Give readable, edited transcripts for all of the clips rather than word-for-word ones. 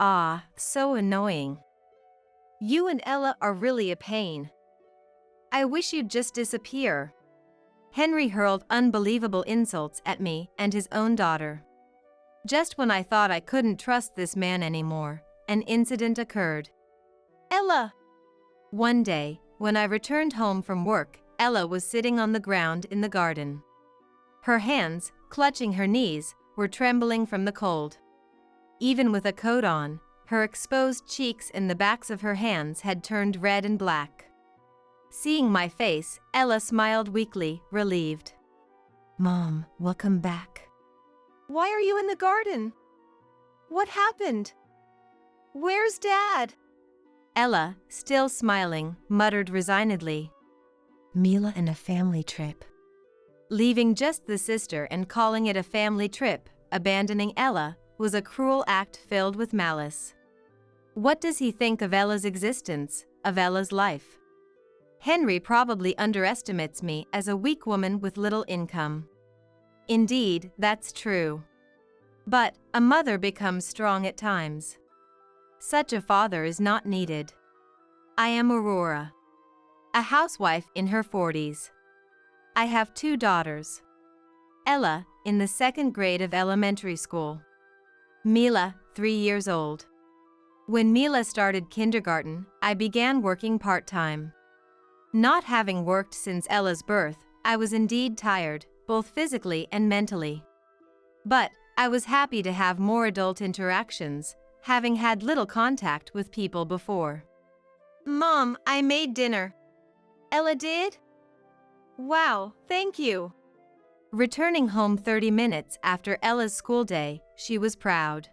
Ah, so annoying. You and Ella are really a pain. I wish you'd just disappear. Henry hurled unbelievable insults at me and his own daughter. Just when I thought I couldn't trust this man anymore, an incident occurred. Ella! One day, when I returned home from work, Ella was sitting on the ground in the garden. Her hands, clutching her knees, were trembling from the cold. Even with a coat on, her exposed cheeks and the backs of her hands had turned red and black. Seeing my face, Ella smiled weakly, relieved. Mom, welcome back. Why are you in the garden? What happened? Where's Dad? Ella, still smiling, muttered resignedly. Mila and a family trip. Leaving just the sister and calling it a family trip, abandoning Ella, was a cruel act filled with malice. What does he think of Ella's existence, of Ella's life? Henry probably underestimates me as a weak woman with little income. Indeed, that's true. But a mother becomes strong at times. Such a father is not needed. I am Aurora, a housewife in her 40s. I have 2 daughters. Ella, in the 2nd grade of elementary school. Mila, 3 years old. When Mila started kindergarten, I began working part-time. Not having worked since Ella's birth, I was indeed tired, both physically and mentally. But I was happy to have more adult interactions, having had little contact with people before. Mom, I made dinner. Ella did? Wow, thank you. Returning home 30 minutes after Ella's school day, she was proud.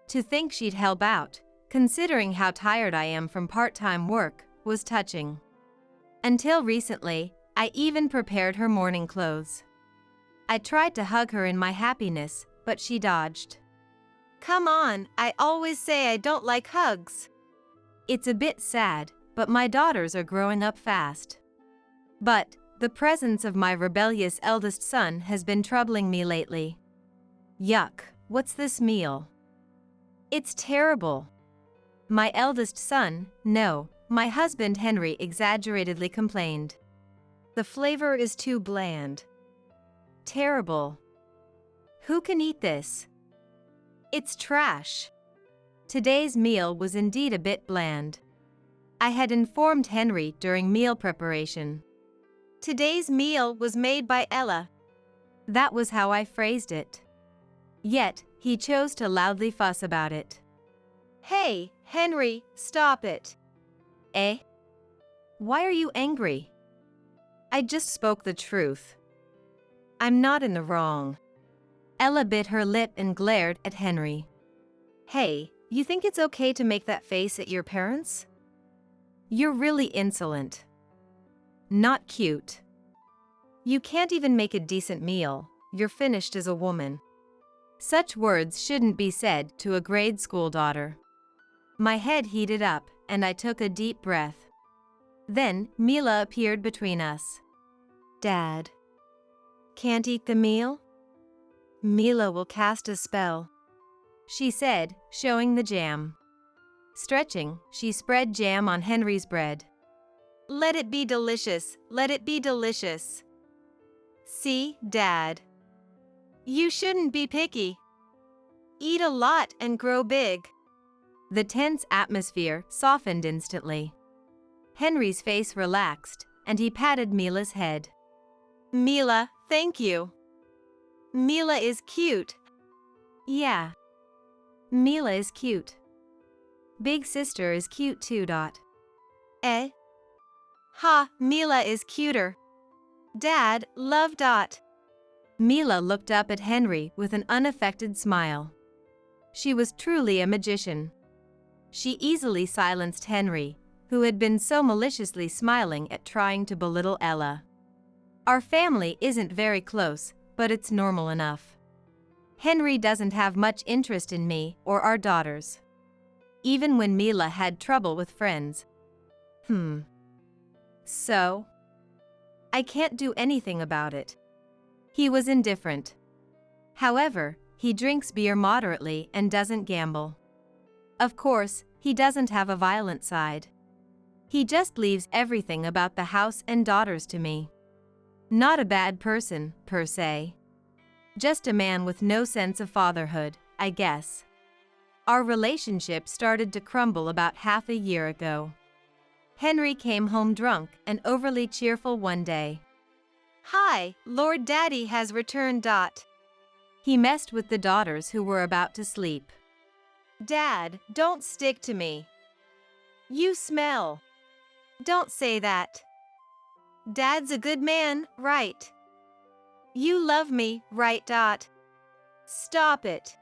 To think she'd help out, considering how tired I am from part-time work, was touching. Until recently, I even prepared her morning clothes. I tried to hug her in my happiness, but she dodged. Come on, I always say I don't like hugs. It's a bit sad, but my daughters are growing up fast. But the presence of my rebellious eldest son has been troubling me lately. Yuck, what's this meal? It's terrible. My eldest son, no, my husband Henry exaggeratedly complained. The flavor is too bland. Terrible. Who can eat this? It's trash. Today's meal was indeed a bit bland. I had informed Henry during meal preparation. Today's meal was made by Ella. That was how I phrased it. Yet, he chose to loudly fuss about it. Hey, Henry, stop it. Eh? Why are you angry? I just spoke the truth. I'm not in the wrong. Ella bit her lip and glared at Henry. Hey, you think it's okay to make that face at your parents? You're really insolent. Not cute. You can't even make a decent meal, you're finished as a woman. Such words shouldn't be said to a grade school daughter. My head heated up, and I took a deep breath. Then, Mila appeared between us. Dad. Can't eat the meal? Mila will cast a spell, she said, showing the jam. Stretching, she spread jam on Henry's bread. Let it be delicious, let it be delicious. See, Dad. You shouldn't be picky. Eat a lot and grow big. The tense atmosphere softened instantly. Henry's face relaxed, and he patted Mila's head. Mila, thank you. Mila is cute. Yeah. Mila is cute. Big sister is cute too. Eh? Ha, Mila is cuter. Dad, love. Mila looked up at Henry with an unaffected smile. She was truly a magician. She easily silenced Henry, who had been so maliciously smiling at trying to belittle Ella. Our family isn't very close, but it's normal enough. Henry doesn't have much interest in me or our daughters. Even when Mila had trouble with friends. So? I can't do anything about it. He was indifferent. However, he drinks beer moderately and doesn't gamble. Of course, he doesn't have a violent side. He just leaves everything about the house and daughters to me. Not a bad person, per se. Just a man with no sense of fatherhood, I guess. Our relationship started to crumble about half a year ago. Henry came home drunk and overly cheerful one day. "Hi, Lord Daddy has returned. He messed with the daughters who were about to sleep. "Dad, don't stick to me. You smell." "Don't say that. Dad's a good man, right? You love me, right? Stop it."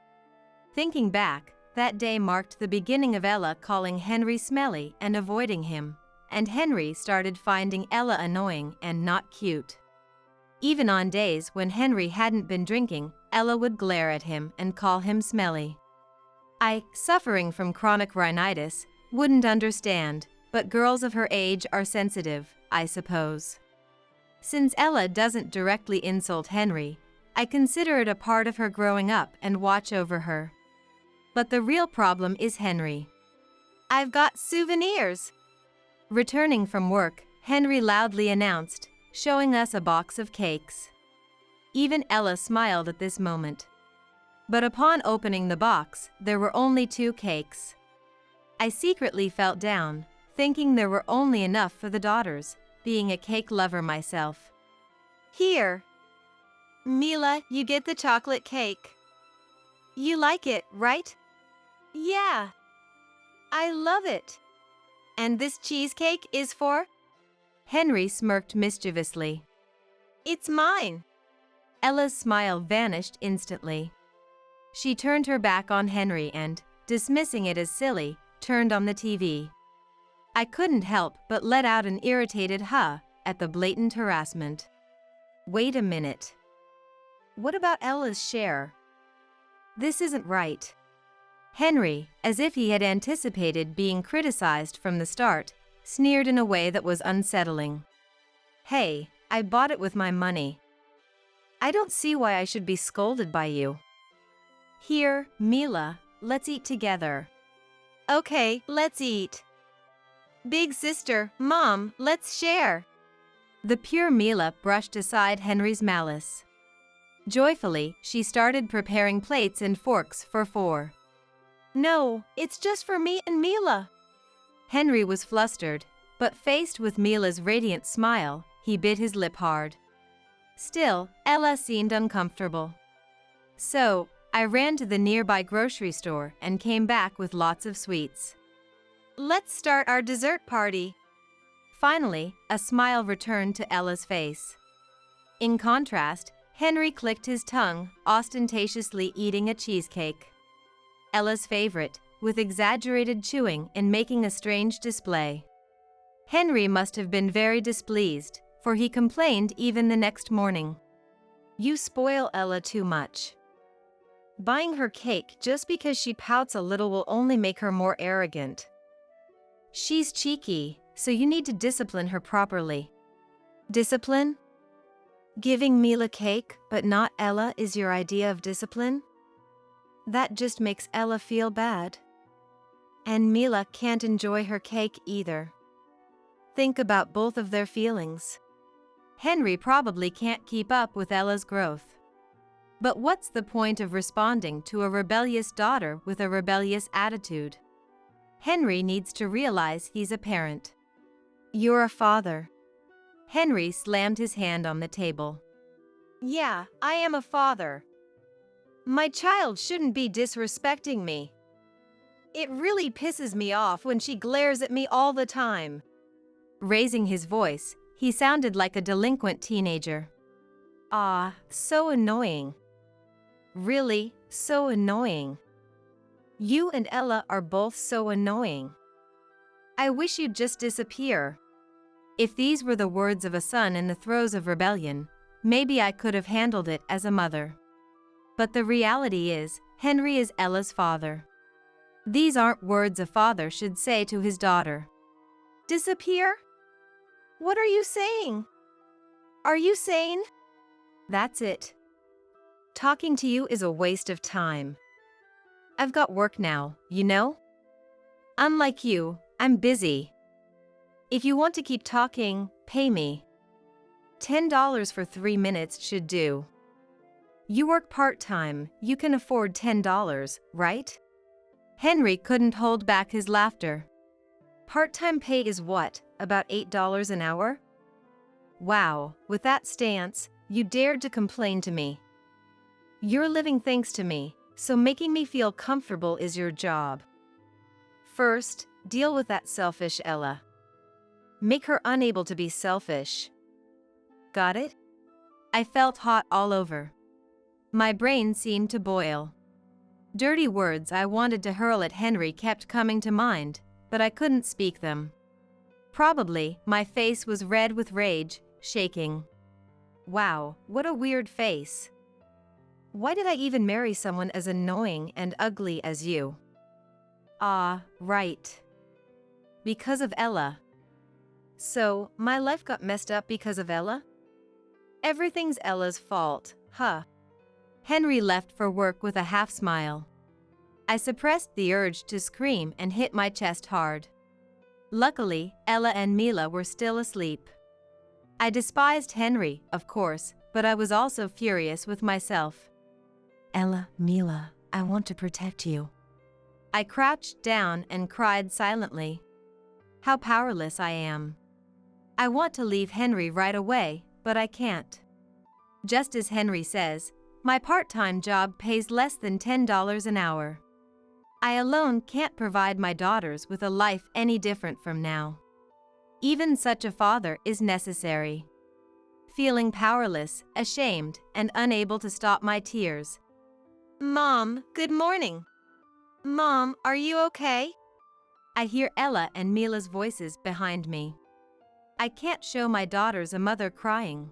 Thinking back, that day marked the beginning of Ella calling Henry smelly and avoiding him, and Henry started finding Ella annoying and not cute. Even on days when Henry hadn't been drinking, Ella would glare at him and call him smelly. I, suffering from chronic rhinitis, wouldn't understand, but girls of her age are sensitive, I suppose. Since Ella doesn't directly insult Henry, I consider it a part of her growing up and watch over her. But the real problem is Henry. "I've got souvenirs." Returning from work, Henry loudly announced, showing us a box of cakes. Even Ella smiled at this moment. But upon opening the box, there were only 2 cakes. I secretly felt down, thinking there were only enough for the daughters, being a cake lover myself. "Here. Mila, you get the chocolate cake. You like it, right?" "Yeah. I love it." "And this cheesecake is for?" Henry smirked mischievously. "It's mine." Ella's smile vanished instantly. She turned her back on Henry and, dismissing it as silly, turned on the TV. I couldn't help but let out an irritated huh at the blatant harassment. Wait a minute. What about Ella's share? This isn't right. Henry, as if he had anticipated being criticized from the start, sneered in a way that was unsettling. "Hey, I bought it with my money. I don't see why I should be scolded by you." "Here, Mila, let's eat together." "Okay, let's eat." "Big sister, Mom, let's share." The pure Mila brushed aside Henry's malice. Joyfully, she started preparing plates and forks for 4. "No, it's just for me and Mila." Henry was flustered, but faced with Mila's radiant smile, he bit his lip hard. Still, Ella seemed uncomfortable. So, I ran to the nearby grocery store and came back with lots of sweets. "Let's start our dessert party." Finally, a smile returned to Ella's face. In contrast, Henry clicked his tongue, ostentatiously eating a cheesecake. Ella's favorite, with exaggerated chewing and making a strange display. Henry must have been very displeased, for he complained even the next morning. "You spoil Ella too much. Buying her cake just because she pouts a little will only make her more arrogant. She's cheeky, so you need to discipline her properly." "Discipline? Giving Mila cake, but not Ella is your idea of discipline? That just makes Ella feel bad. And Mila can't enjoy her cake either. Think about both of their feelings." Henry probably can't keep up with Ella's growth. But what's the point of responding to a rebellious daughter with a rebellious attitude? Henry needs to realize he's a parent. "You're a father." Henry slammed his hand on the table. "Yeah, I am a father. My child shouldn't be disrespecting me. It really pisses me off when she glares at me all the time." Raising his voice, he sounded like a delinquent teenager. "Ah, so annoying. Really, so annoying. You and Ella are both so annoying. I wish you'd just disappear." If these were the words of a son in the throes of rebellion, maybe I could have handled it as a mother. But the reality is, Henry is Ella's father. These aren't words a father should say to his daughter. "Disappear? What are you saying? Are you sane?" "That's it. Talking to you is a waste of time. I've got work now, you know? Unlike you, I'm busy. If you want to keep talking, pay me. $10 for 3 minutes should do. You work part-time, you can afford $10, right? Henry couldn't hold back his laughter. Part-time pay is what, about $8 an hour? Wow, with that stance, you dared to complain to me. You're living thanks to me, so making me feel comfortable is your job. First, deal with that selfish Ella. Make her unable to be selfish. Got it? I felt hot all over. My brain seemed to boil. Dirty words I wanted to hurl at Henry kept coming to mind, but I couldn't speak them. Probably, my face was red with rage, shaking. Wow, what a weird face. Why did I even marry someone as annoying and ugly as you? Ah, right. Because of Ella. So, my life got messed up because of Ella? Everything's Ella's fault, huh? Henry left for work with a half smile. I suppressed the urge to scream and hit my chest hard. Luckily, Ella and Mila were still asleep. I despised Henry, of course, but I was also furious with myself. Ella, Mila, I want to protect you. I crouched down and cried silently. How powerless I am. I want to leave Henry right away, but I can't. Just as Henry says, my part-time job pays less than $10 an hour. I alone can't provide my daughters with a life any different from now. Even such a father is necessary. Feeling powerless, ashamed, and unable to stop my tears. Mom, good morning. Mom, are you okay? I hear Ella and Mila's voices behind me. I can't show my daughters a mother crying.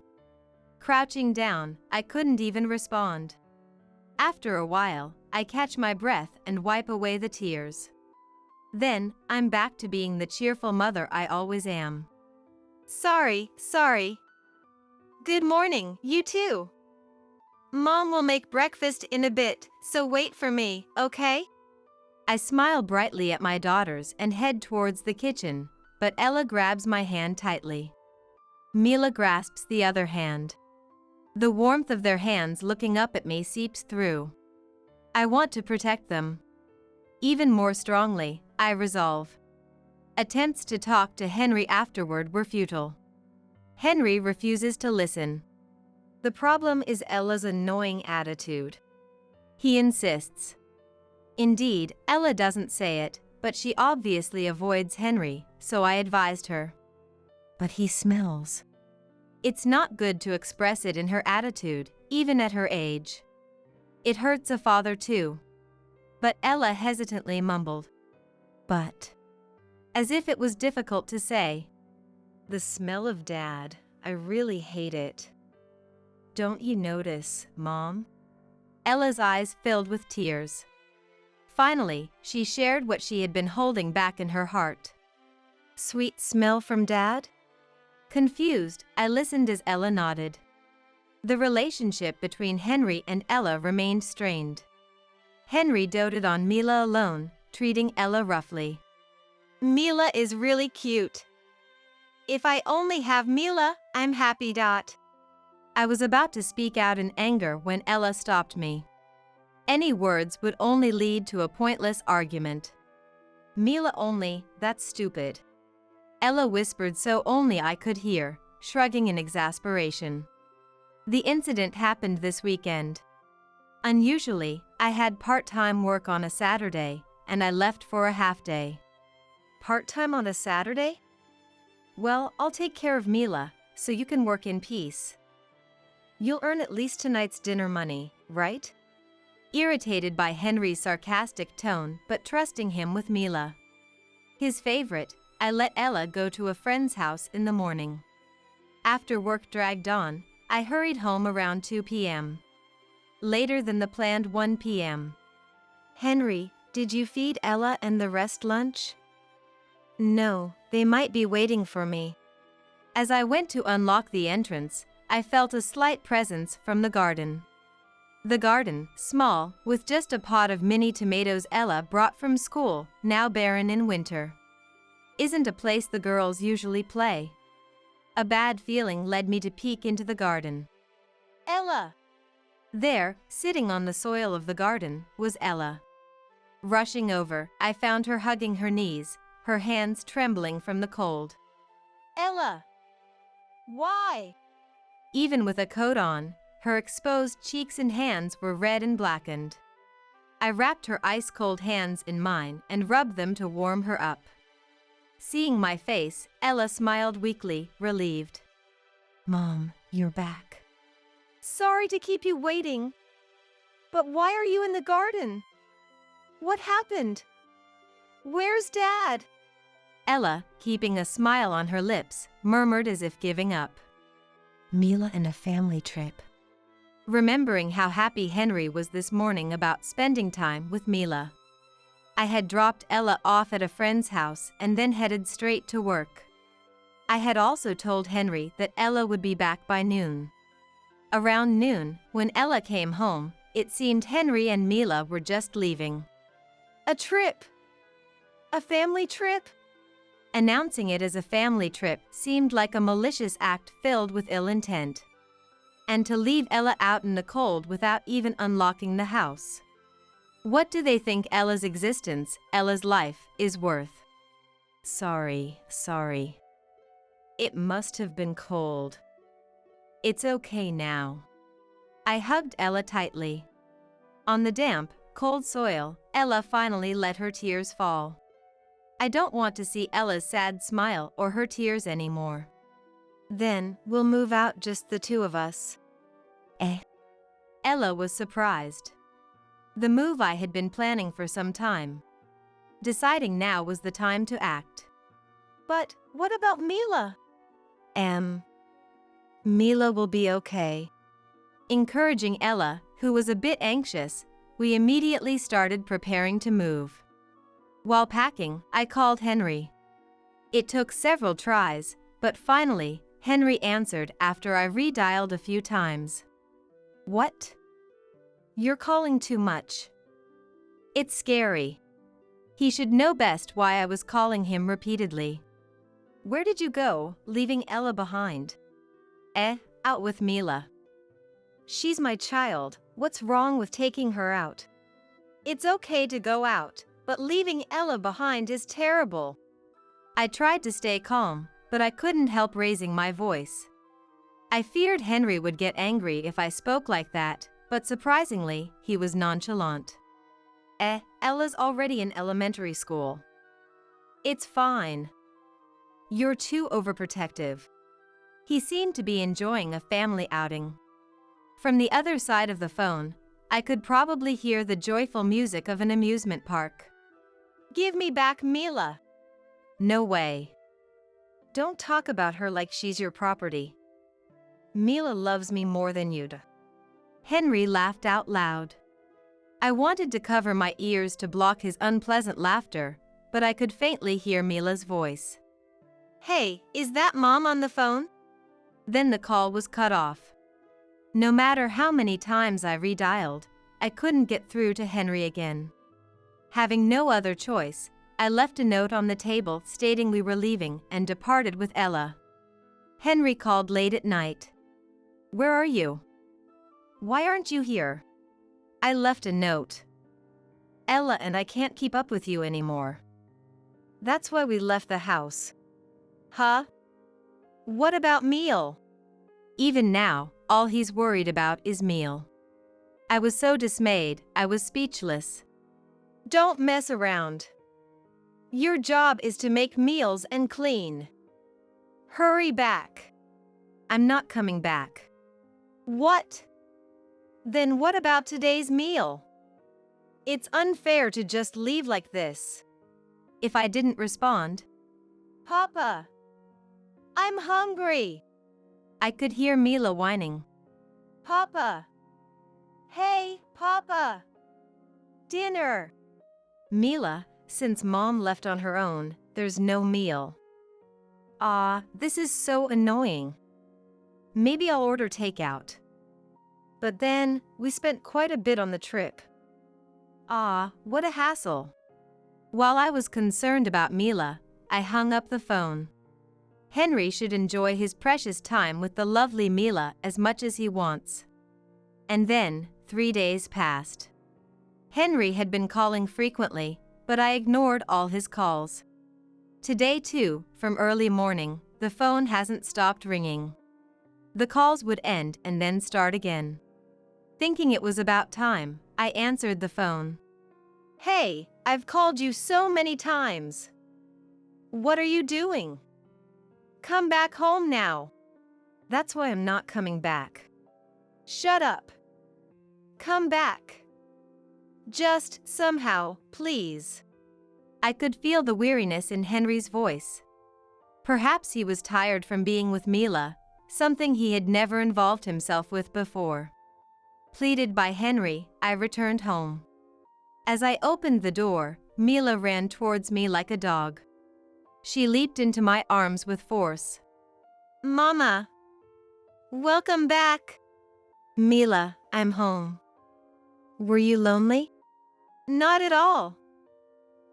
Crouching down, I couldn't even respond. After a while, I catch my breath and wipe away the tears. Then, I'm back to being the cheerful mother I always am. Sorry. Good morning, you too. Mom will make breakfast in a bit, so wait for me, okay? I smile brightly at my daughters and head towards the kitchen, but Ella grabs my hand tightly. Mila grasps the other hand. The warmth of their hands looking up at me seeps through. I want to protect them. Even more strongly, I resolve. Attempts to talk to Henry afterward were futile. Henry refuses to listen. The problem is Ella's annoying attitude. He insists. Indeed, Ella doesn't say it, but she obviously avoids Henry, so I advised her. But he smells. It's not good to express it in her attitude, even at her age. It hurts a father too. But Ella hesitantly mumbled. But. As if it was difficult to say. The smell of Dad, I really hate it. Don't you notice, Mom? Ella's eyes filled with tears. Finally, she shared what she had been holding back in her heart. Sweet smell from Dad? Confused, I listened as Ella nodded. The relationship between Henry and Ella remained strained. Henry doted on Mila alone, treating Ella roughly. Mila is really cute. If I only have Mila, I'm happy. I was about to speak out in anger when Ella stopped me. Any words would only lead to a pointless argument. Mila only, that's stupid. Ella whispered so only I could hear, shrugging in exasperation. The incident happened this weekend. Unusually, I had part-time work on a Saturday, and I left for a half-day. Part-time on a Saturday? Well, I'll take care of Mila, so you can work in peace. You'll earn at least tonight's dinner money, right? Irritated by Henry's sarcastic tone but trusting him with Mila. His favorite, I let Ella go to a friend's house in the morning. After work dragged on, I hurried home around 2 p.m. Later than the planned 1 p.m. Henry, did you feed Ella and the rest lunch? No, they might be waiting for me. As I went to unlock the entrance, I felt a slight presence from the garden. The garden, small, with just a pot of mini tomatoes Ella brought from school, now barren in winter, isn't a place the girls usually play. A bad feeling led me to peek into the garden. Ella! There, sitting on the soil of the garden, was Ella. Rushing over, I found her hugging her knees, her hands trembling from the cold. Ella! Why? Even with a coat on, her exposed cheeks and hands were red and blackened. I wrapped her ice-cold hands in mine and rubbed them to warm her up. Seeing my face, Ella smiled weakly, relieved. "Mom, you're back." Sorry to keep you waiting. But why are you in the garden? What happened? Where's Dad? Ella, keeping a smile on her lips, murmured as if giving up. "Mila and a family trip." Remembering how happy Henry was this morning about spending time with Mila, I had dropped Ella off at a friend's house and then headed straight to work. I had also told Henry that Ella would be back by noon. Around noon, when Ella came home, it seemed Henry and Mila were just leaving. A trip? A family trip? Announcing it as a family trip seemed like a malicious act filled with ill intent. And to leave Ella out in the cold without even unlocking the house. What do they think Ella's existence, Ella's life, is worth? Sorry. It must have been cold. It's okay now. I hugged Ella tightly. On the damp, cold soil, Ella finally let her tears fall. I don't want to see Ella's sad smile or her tears anymore. Then, we'll move out just the two of us. Ella was surprised. The move I had been planning for some time. Deciding now was the time to act. But what about Mila? Mila will be okay. Encouraging Ella, who was a bit anxious, we immediately started preparing to move. While packing, I called Henry. It took several tries, but finally, Henry answered after I redialed a few times. "What? You're calling too much." It's scary. He should know best why I was calling him repeatedly. "Where did you go, leaving Ella behind?" Out with Mila." "She's my child, what's wrong with taking her out?" "It's okay to go out, but leaving Ella behind is terrible." I tried to stay calm, but I couldn't help raising my voice. I feared Henry would get angry if I spoke like that, but surprisingly, he was nonchalant. Ella's already in elementary school. It's fine. You're too overprotective." He seemed to be enjoying a family outing. From the other side of the phone, I could probably hear the joyful music of an amusement park. "Give me back Mila." "No way. Don't talk about her like she's your property. Mila loves me more than you do." Henry laughed out loud. I wanted to cover my ears to block his unpleasant laughter, but I could faintly hear Mila's voice. "Hey, is that Mom on the phone?" Then the call was cut off. No matter how many times I redialed, I couldn't get through to Henry again. Having no other choice, I left a note on the table stating we were leaving and departed with Ella. Henry called late at night. "Where are you? Why aren't you here?" I left a note. "Ella and I can't keep up with you anymore. That's why we left the house." "Huh? What about meal?" Even now, all he's worried about is meal. I was so dismayed, I was speechless. "Don't mess around. Your job is to make meals and clean. Hurry back." "I'm not coming back." "What? Then what about today's meal? It's unfair to just leave like this." If I didn't respond, "Papa, I'm hungry." I could hear Mila whining. "Papa. Hey, Papa. Dinner." "Mila, since Mom left on her own, there's no meal." This is so annoying. Maybe I'll order takeout." But then, we spent quite a bit on the trip. Ah, what a hassle. While I was concerned about Mila, I hung up the phone. Henry should enjoy his precious time with the lovely Mila as much as he wants. And then, 3 days passed. Henry had been calling frequently, but I ignored all his calls. Today too, from early morning, the phone hasn't stopped ringing. The calls would end and then start again. Thinking it was about time, I answered the phone. Hey, I've called you so many times. What are you doing? Come back home now. That's why I'm not coming back. Shut up. Come back. Just somehow, please. I could feel the weariness in Henry's voice. Perhaps he was tired from being with Mila, something he had never involved himself with before. Pleaded by Henry, I returned home. As I opened the door, Mila ran towards me like a dog. She leaped into my arms with force. Mama. Welcome back. Mila, I'm home. Were you lonely? Not at all.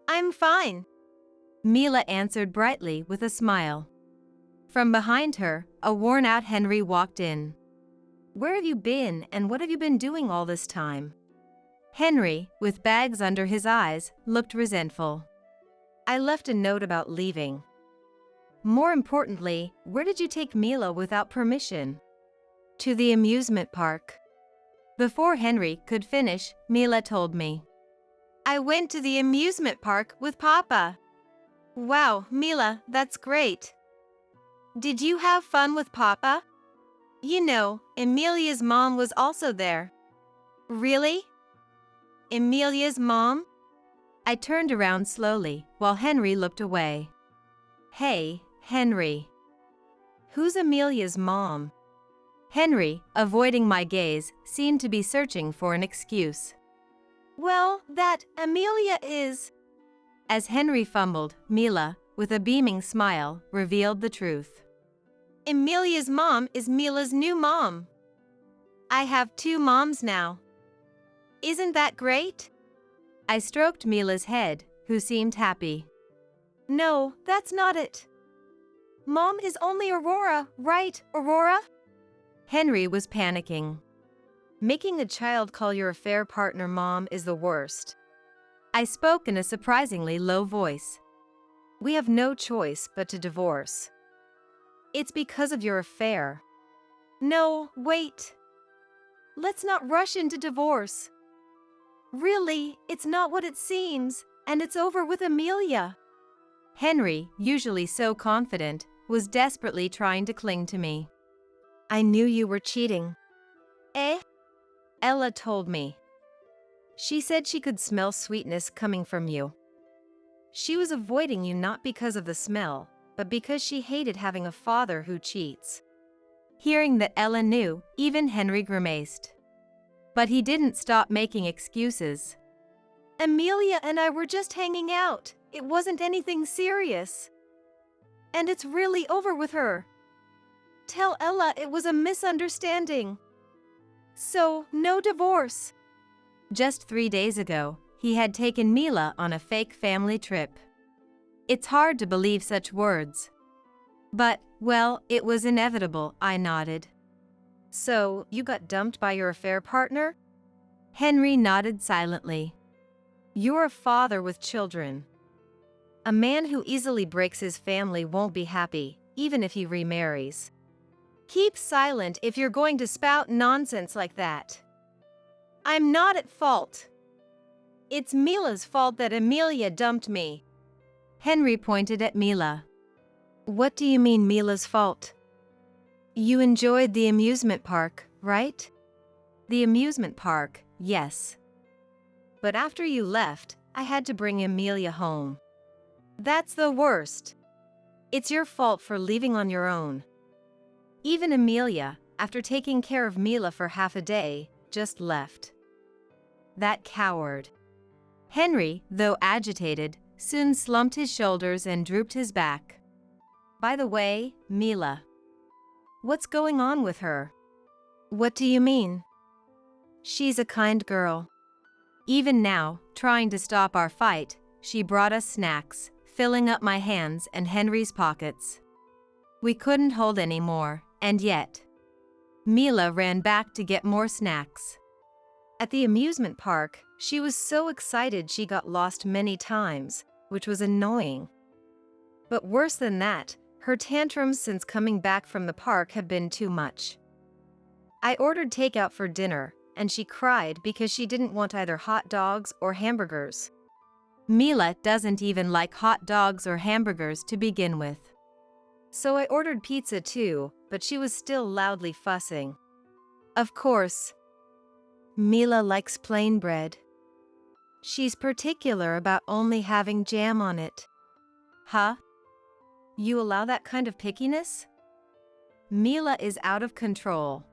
I'm fine. Mila answered brightly with a smile. From behind her, a worn-out Henry walked in. Where have you been and what have you been doing all this time? Henry, with bags under his eyes, looked resentful. I left a note about leaving. More importantly, where did you take Mila without permission? To the amusement park. Before Henry could finish, Mila told me. I went to the amusement park with Papa. Wow, Mila, that's great. Did you have fun with Papa? You know, Emilia's mom was also there. Really? Emilia's mom? I turned around slowly, while Henry looked away. Hey, Henry. Who's Emilia's mom? Henry, avoiding my gaze, seemed to be searching for an excuse. Well, that Emilia is... As Henry fumbled, Mila, with a beaming smile, revealed the truth. Emilia's mom is Mila's new mom. I have 2 moms now. Isn't that great? I stroked Mila's head, who seemed happy. No, that's not it. Mom is only Aurora, right, Aurora? Henry was panicking. Making a child call your affair partner mom is the worst. I spoke in a surprisingly low voice. We have no choice but to divorce. It's because of your affair. No, wait. Let's not rush into divorce. Really, it's not what it seems, and it's over with Emilia. Henry, usually so confident, was desperately trying to cling to me. I knew you were cheating. Eh? Ella told me. She said she could smell sweetness coming from you. She was avoiding you not because of the smell, but because she hated having a father who cheats. Hearing that Ella knew, even Henry grimaced. But he didn't stop making excuses. Emilia and I were just hanging out. It wasn't anything serious. And it's really over with her. Tell Ella it was a misunderstanding. So, no divorce. Just 3 days ago, he had taken Mila on a fake family trip. It's hard to believe such words. But, well, it was inevitable, I nodded. So, you got dumped by your affair partner? Henry nodded silently. You're a father with children. A man who easily breaks his family won't be happy, even if he remarries. Keep silent if you're going to spout nonsense like that. I'm not at fault. It's Mila's fault that Emilia dumped me. Henry pointed at Mila. What do you mean Mila's fault? You enjoyed the amusement park, right? The amusement park, yes. But after you left, I had to bring Emilia home. That's the worst. It's your fault for leaving on your own. Even Emilia, after taking care of Mila for half a day, just left. That coward. Henry, though agitated, soon slumped his shoulders and drooped his back. By the way, Mila. What's going on with her? What do you mean? She's a kind girl. Even now, trying to stop our fight, she brought us snacks, filling up my hands and Henry's pockets. We couldn't hold any more, and yet Mila ran back to get more snacks. At the amusement park, she was so excited she got lost many times, which was annoying. But worse than that, her tantrums since coming back from the park have been too much. I ordered takeout for dinner, and she cried because she didn't want either hot dogs or hamburgers. Mila doesn't even like hot dogs or hamburgers to begin with. So I ordered pizza too, but she was still loudly fussing. Of course, Mila likes plain bread. She's particular about only having jam on it. Huh? You allow that kind of pickiness? Mila is out of control.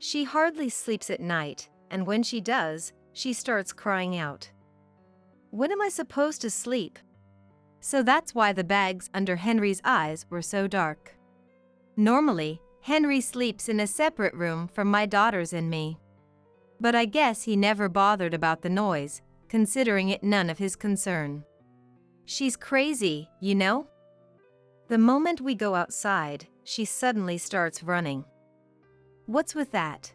She hardly sleeps at night, and when she does, she starts crying out. When am I supposed to sleep? So that's why the bags under Henry's eyes were so dark. Normally, Henry sleeps in a separate room from my daughters and me. But I guess he never bothered about the noise, considering it none of his concern. She's crazy, you know? The moment we go outside, she suddenly starts running. What's with that?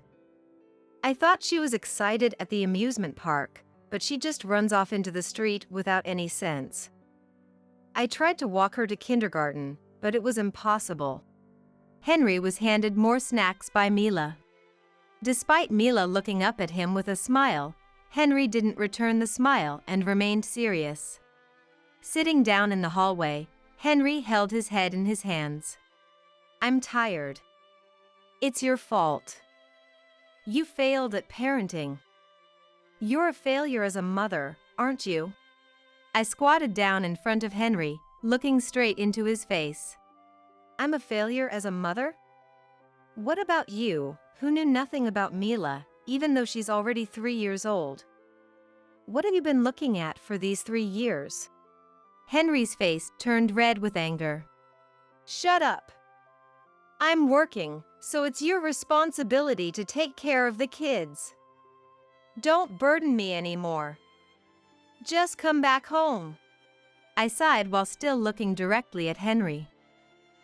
I thought she was excited at the amusement park, but she just runs off into the street without any sense. I tried to walk her to kindergarten, but it was impossible. Henry was handed more snacks by Mila. Despite Mila looking up at him with a smile, Henry didn't return the smile and remained serious. Sitting down in the hallway, Henry held his head in his hands. I'm tired. It's your fault. You failed at parenting. You're a failure as a mother, aren't you? I squatted down in front of Henry, looking straight into his face. I'm a failure as a mother? What about you, who knew nothing about Mila, even though she's already 3 years old? What have you been looking at for these 3 years? Henry's face turned red with anger. Shut up. I'm working, so it's your responsibility to take care of the kids. Don't burden me anymore. Just come back home. I sighed while still looking directly at Henry.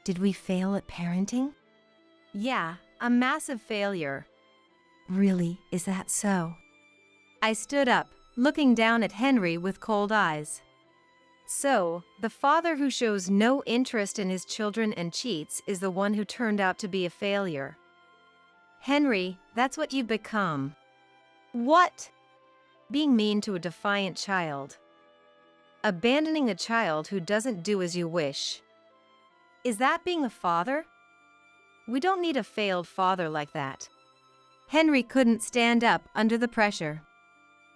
Did we fail at parenting? Yeah, a massive failure. Really, is that so? I stood up, looking down at Henry with cold eyes. So, the father who shows no interest in his children and cheats is the one who turned out to be a failure. Henry, that's what you've become. What? Being mean to a defiant child. Abandoning a child who doesn't do as you wish. Is that being a father? We don't need a failed father like that. Henry couldn't stand up under the pressure.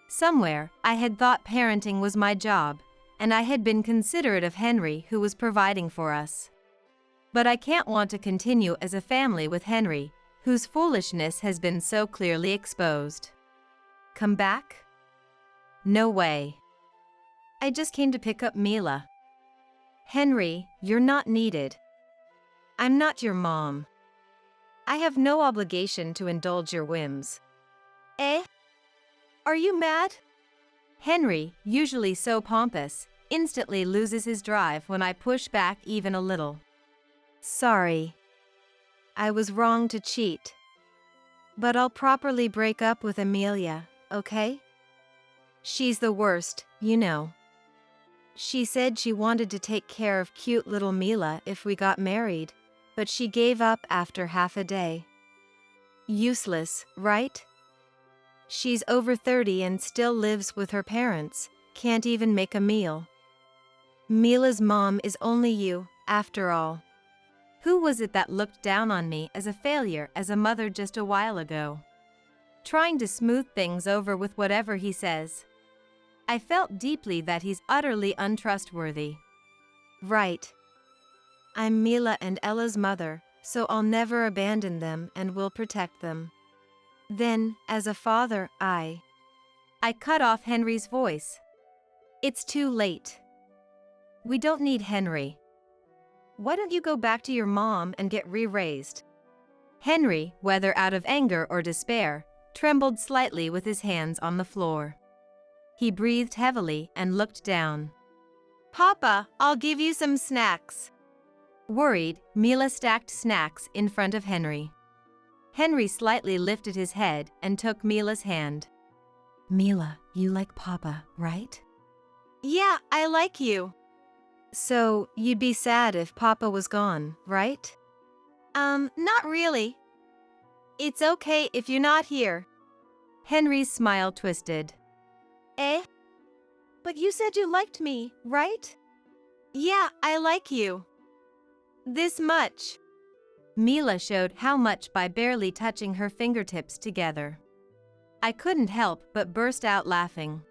Somewhere, I had thought parenting was my job, and I had been considerate of Henry who was providing for us. But I can't want to continue as a family with Henry, whose foolishness has been so clearly exposed. Come back? No way. I just came to pick up Mila. Henry, you're not needed. I'm not your mom. I have no obligation to indulge your whims. Eh? Are you mad? Henry, usually so pompous, instantly loses his drive when I push back even a little. Sorry. I was wrong to cheat. But I'll properly break up with Amelia, okay? She's the worst, you know. She said she wanted to take care of cute little Mila if we got married, but she gave up after half a day. Useless, right? She's over 30 and still lives with her parents, can't even make a meal. Mila's mom is only you, after all. Who was it that looked down on me as a failure as a mother just a while ago? Trying to smooth things over with whatever he says. I felt deeply that he's utterly untrustworthy. Right. I'm Mila and Ella's mother, so I'll never abandon them and will protect them. Then, as a father, I cut off Henry's voice. It's too late. We don't need Henry. Why don't you go back to your mom and get re-raised? Henry, whether out of anger or despair, trembled slightly with his hands on the floor. He breathed heavily and looked down. Papa, I'll give you some snacks. Worried, Mila stacked snacks in front of Henry. Henry slightly lifted his head and took Mila's hand. Mila, you like Papa, right? Yeah, I like you. So, you'd be sad if Papa was gone, right? Not really. It's okay if you're not here. Henry's smile twisted. Eh? But you said you liked me, right? Yeah, I like you. This much. Mila showed how much by barely touching her fingertips together. I couldn't help but burst out laughing.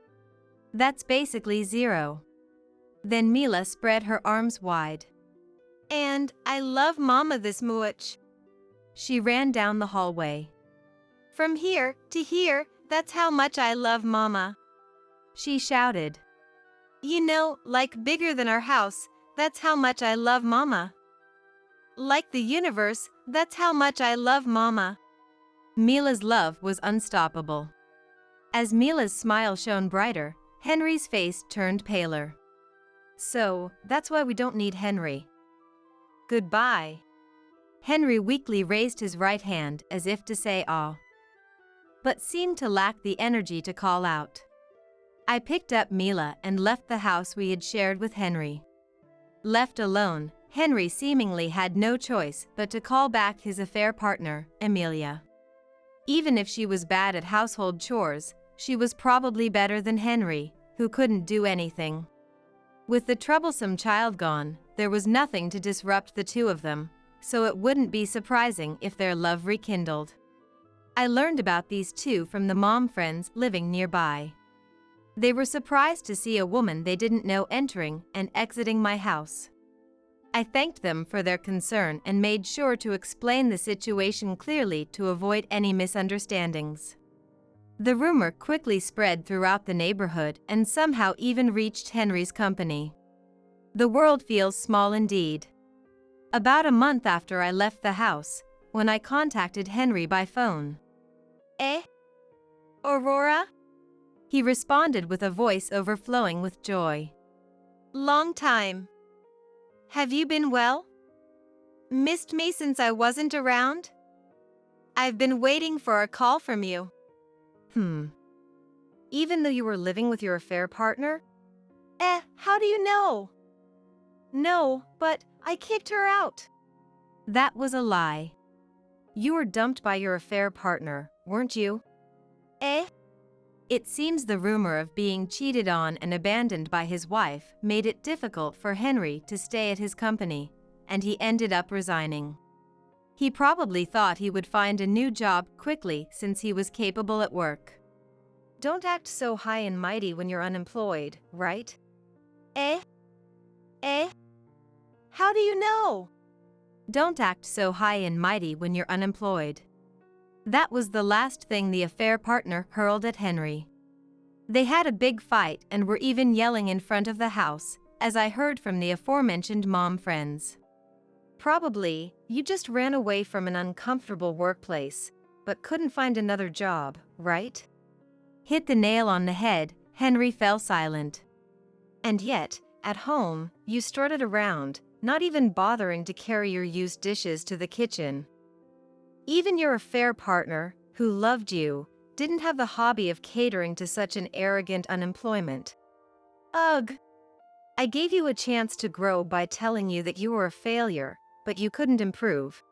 That's basically zero. Then Mila spread her arms wide. And I love Mama this much. She ran down the hallway. From here to here, that's how much I love Mama. She shouted. You know, like bigger than our house, that's how much I love Mama. Like the universe, that's how much I love Mama. Mila's love was unstoppable. As Mila's smile shone brighter, Henry's face turned paler. So, that's why we don't need Henry. Goodbye. Henry weakly raised his right hand as if to say aw, but seemed to lack the energy to call out. I picked up Mila and left the house we had shared with Henry. Left alone, Henry seemingly had no choice but to call back his affair partner, Amelia. Even if she was bad at household chores, she was probably better than Henry, who couldn't do anything. With the troublesome child gone, there was nothing to disrupt the two of them, so it wouldn't be surprising if their love rekindled. I learned about these two from the mom friends living nearby. They were surprised to see a woman they didn't know entering and exiting my house. I thanked them for their concern and made sure to explain the situation clearly to avoid any misunderstandings. The rumor quickly spread throughout the neighborhood and somehow even reached Henry's company. The world feels small indeed. About a month after I left the house, when I contacted Henry by phone. Eh? Aurora? He responded with a voice overflowing with joy. Long time. Have you been well? Missed me since I wasn't around? I've been waiting for a call from you. Even though you were living with your affair partner? How do you know? No, but I kicked her out. That was a lie. You were dumped by your affair partner, weren't you? It seems the rumor of being cheated on and abandoned by his wife made it difficult for Henry to stay at his company, and he ended up resigning. He probably thought he would find a new job quickly since he was capable at work. Don't act so high and mighty when you're unemployed, right? How do you know? Don't act so high and mighty when you're unemployed. That was the last thing the affair partner hurled at Henry. They had a big fight and were even yelling in front of the house, as I heard from the aforementioned mom friends. Probably, you just ran away from an uncomfortable workplace, but couldn't find another job, right? Hit the nail on the head, Henry fell silent. And yet, at home, you strutted around, not even bothering to carry your used dishes to the kitchen. Even your affair partner, who loved you, didn't have the hobby of catering to such an arrogant unemployment. Ugh! I gave you a chance to grow by telling you that you were a failure, but you couldn't improve.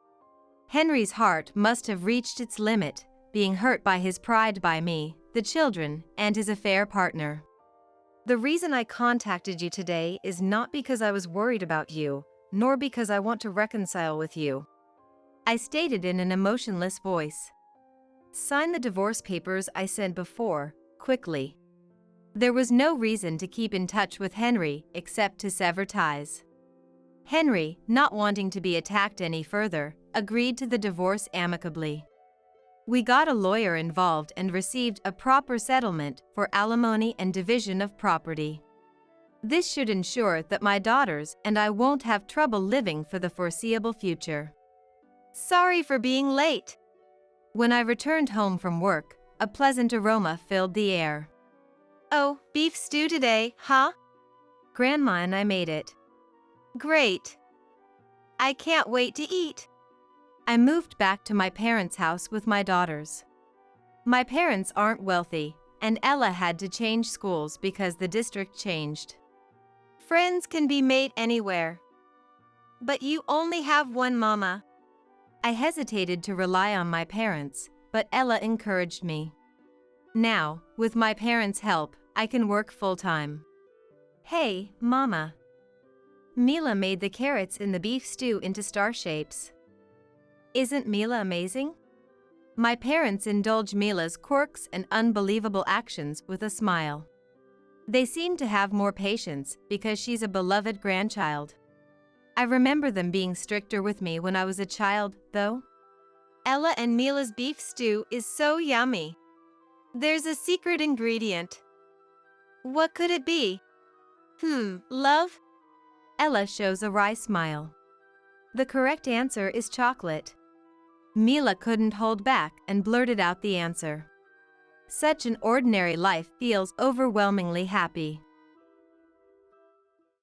Henry's heart must have reached its limit, being hurt by his pride by me, the children, and his affair partner. The reason I contacted you today is not because I was worried about you, nor because I want to reconcile with you. I stated in an emotionless voice. Sign the divorce papers I sent before, quickly. There was no reason to keep in touch with Henry except to sever ties. Henry, not wanting to be attacked any further, agreed to the divorce amicably. We got a lawyer involved and received a proper settlement for alimony and division of property. This should ensure that my daughters and I won't have trouble living for the foreseeable future. Sorry for being late. When I returned home from work, A pleasant aroma filled the air. Oh, beef stew today, huh? Grandma and I made it. Great. I can't wait to eat. I moved back to my parents' house with my daughters. My parents aren't wealthy, and Ella had to change schools because the district changed. Friends can be made anywhere. But you only have one mama. I hesitated to rely on my parents, but Ella encouraged me. Now, with my parents' help, I can work full-time. Hey, Mama. Mila made the carrots in the beef stew into star shapes. Isn't Mila amazing? My parents indulge Mila's quirks and unbelievable actions with a smile. They seem to have more patience because she's a beloved grandchild. I remember them being stricter with me when I was a child, though. Ella and Mila's beef stew is so yummy. There's a secret ingredient. What could it be? Love? Ella shows a wry smile. The correct answer is chocolate. Mila couldn't hold back and blurted out the answer. Such an ordinary life feels overwhelmingly happy.